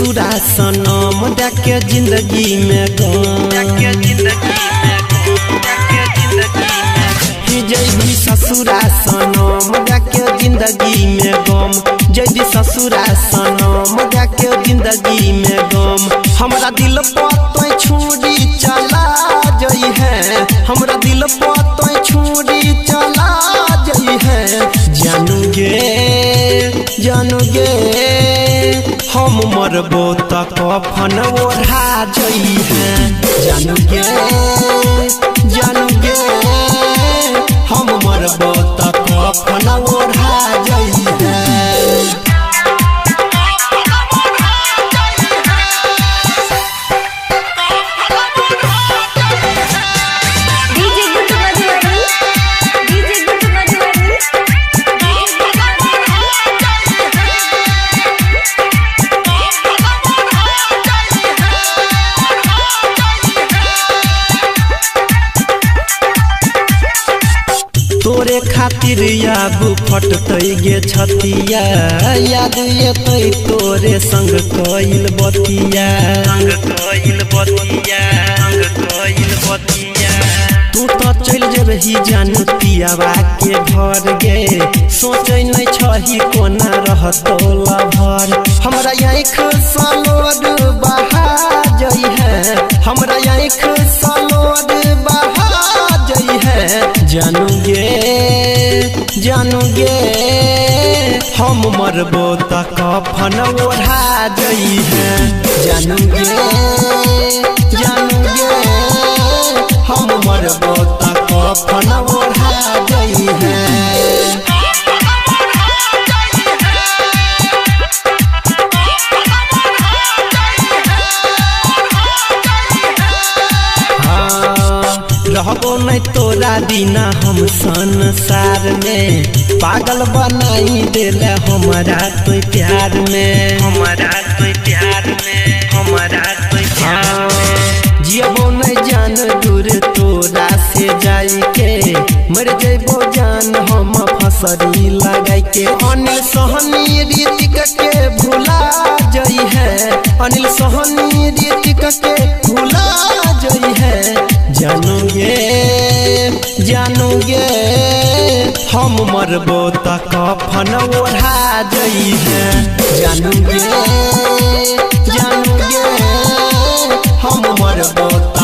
ससुरा सनम देके जिंदगी में गम जैबी ससुरा सनम देके जिंदगी में गम जैबी ससुरा सनम देके जिंदगी में गम हमरा दिल पर तो छुरी चला जई है हमरा दिल पर तो छुरी चला जई है जानू गे हम मरबो त कफन ओढ़ा जई है जानू गे हम मरबो त कफन ओढ़ा जई है। तोरे खातिर याबू फटतै गे छतिया याद एतै तोरे संग कइल बतिया तू तो चल जेबही जानू पियावा के घर गे सोचै नै छही कोना रहतौ लभर हमरा आँख सलोड बहा जई है हमरा आँख सलोड बहा जई है जानू गे हम मरबो त कफन ओढ़ा जई है जानू गे हम मरबो त कफन ओढ़ा जई है। रहबो नहीं तोरा बिना हम संसार में पागल बनाई देला हमारा तो प्यार में जियबो नहीं जान दूर तोरा से जाई के मर जइबो जान हम फसरी लगाई के अनिल सोहनी रीतिक के भुला जई है अनिल सोहनी रीतिक के भुला जई है जानू गे हम मरबो त कफन ओढ़ा जई है जानू गे हम मरबो त